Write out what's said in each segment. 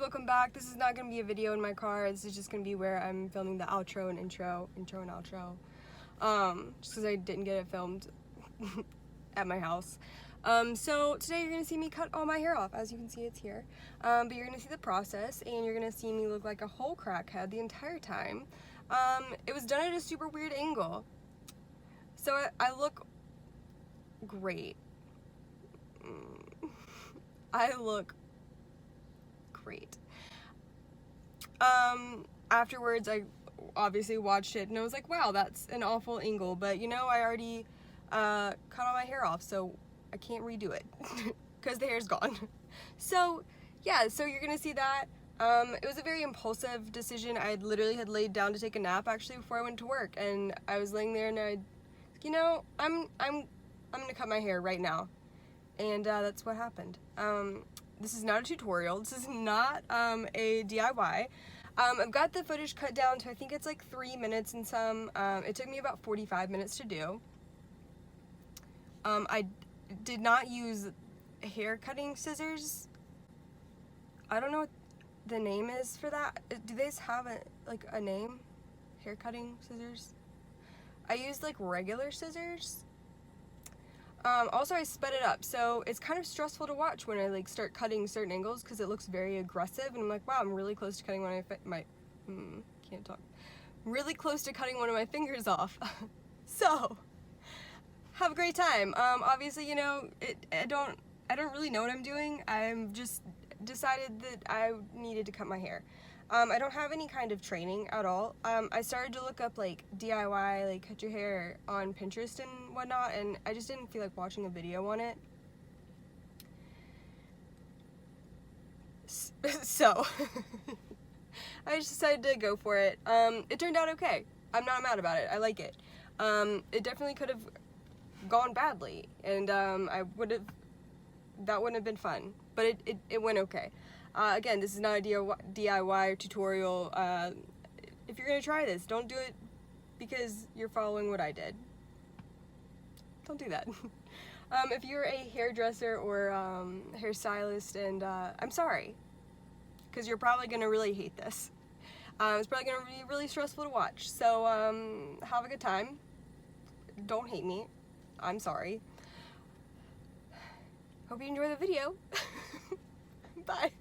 welcome back. This is not going to be a video in my car. This is just going to be where I'm filming the outro and intro and outro. Just because I didn't get it filmed at my house. So today you're going to see me cut all my hair off. As you can see, it's here. But you're going to see the process, and you're going to see me look like a whole crackhead the entire time. It was done at a super weird angle. So I look great. I look great. Afterwards, I obviously watched it and I was like, wow, that's an awful angle, but you know, I already cut all my hair off, so I can't redo it because the hair's gone. So yeah, so you're gonna see that. It was a very impulsive decision. I literally had laid down to take a nap actually before I went to work, and I was laying there and you know, I'm gonna cut my hair right now, and that's what happened. This is not a tutorial. This is not a DIY. I've got the footage cut down to, I think it's like 3 minutes and some. It took me about 45 minutes to do. I did not use hair cutting scissors. I don't know what the name is for that. Do they have a name? Hair cutting scissors? I used like regular scissors. Also, I sped it up, so it's kind of stressful to watch when I like start cutting certain angles because it looks very aggressive, and I'm like, wow, I'm really close to cutting one of can't talk. Really close to cutting one of my fingers off. So, have a great time. Obviously, you know, I don't really know what I'm doing. I'm just decided that I needed to cut my hair. I don't have any kind of training at all. I started to look up like DIY, like cut your hair on Pinterest and whatnot, and I just didn't feel like watching a video on it. So, I just decided to go for it. It turned out okay. I'm not mad about it. I like it. It definitely could have gone badly, and that wouldn't have been fun, but it went okay. Again, this is not a DIY tutorial. If you're gonna try this, don't do it because you're following what I did. Don't do that. If you're a hairdresser or hairstylist, and I'm sorry, because you're probably gonna really hate this. It's probably gonna be really stressful to watch. So have a good time. Don't hate me. I'm sorry. Hope you enjoy the video. Bye.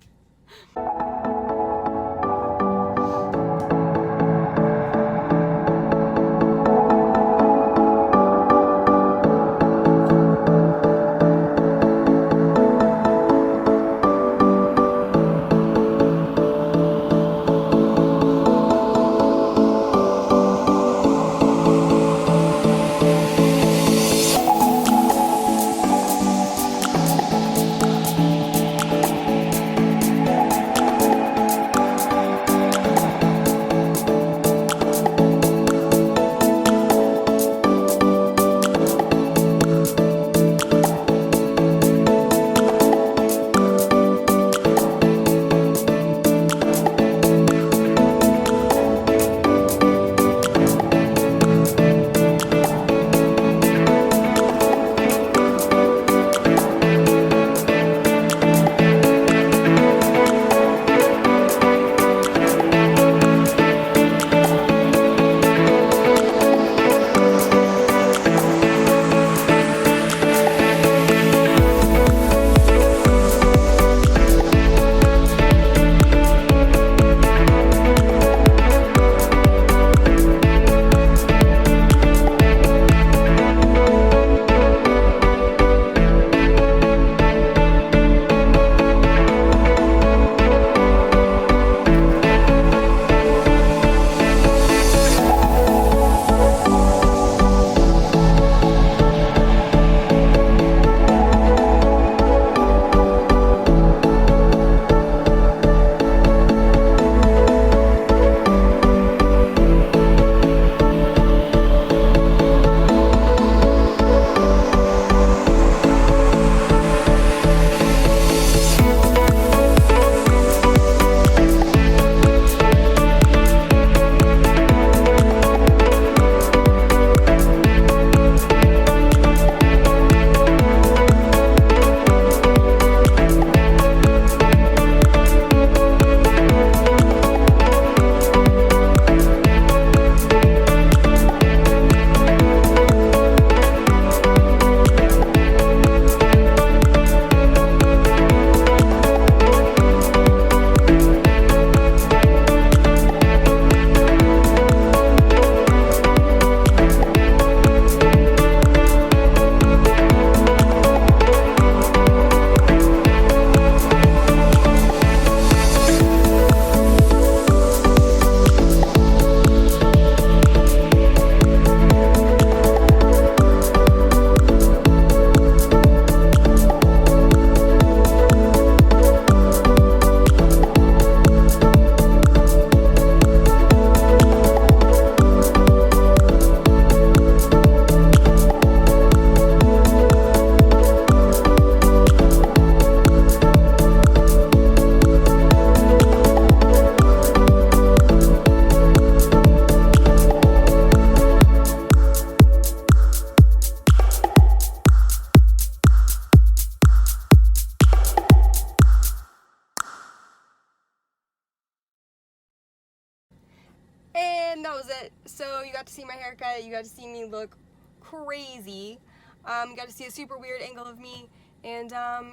was it. So you got to see my haircut, you got to see me look crazy, you got to see a super weird angle of me, and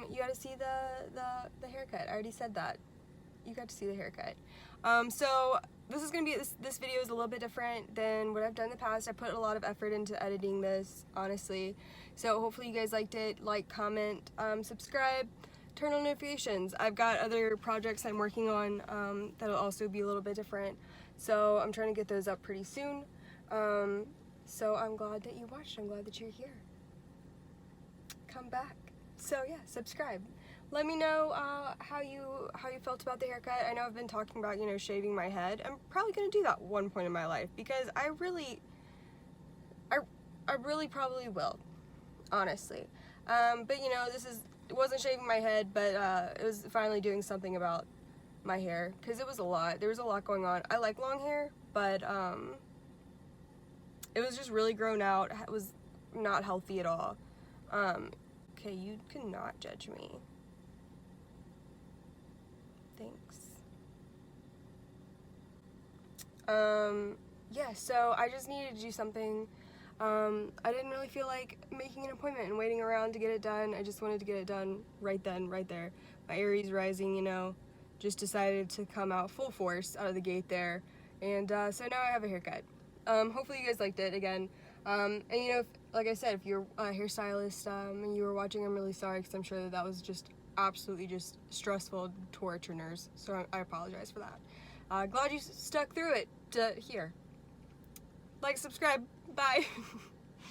you got to see the haircut. I already said that. You got to see the haircut. So this is gonna be, this video is a little bit different than what I've done in the past. I put a lot of effort into editing this, honestly. So hopefully you guys liked it. Like, comment, subscribe, turn on notifications. I've got other projects I'm working on that'll also be a little bit different. So I'm trying to get those up pretty soon. So I'm glad that you watched. I'm glad that you're here. Come back. So yeah, subscribe. Let me know how you felt about the haircut. I know I've been talking about, you know, shaving my head. I'm probably gonna do that at one point in my life because I really probably will, honestly. But you know, it wasn't shaving my head, but it was finally doing something about my hair because it was a lot. There was a lot going on. I like long hair, but it was just really grown out. It was not healthy at all. Okay, you cannot judge me. Thanks. Yeah, so I just needed to do something. I didn't really feel like making an appointment and waiting around to get it done. I just wanted to get it done right then, right there. My Aries rising, you know, just decided to come out full force out of the gate there. And so now I have a haircut. Hopefully you guys liked it again. And you know, like I said, if you're a hairstylist and you were watching, I'm really sorry because I'm sure that was just absolutely just stressful, torturers. So I apologize for that. Glad you stuck through it to here. Like, subscribe. Bye.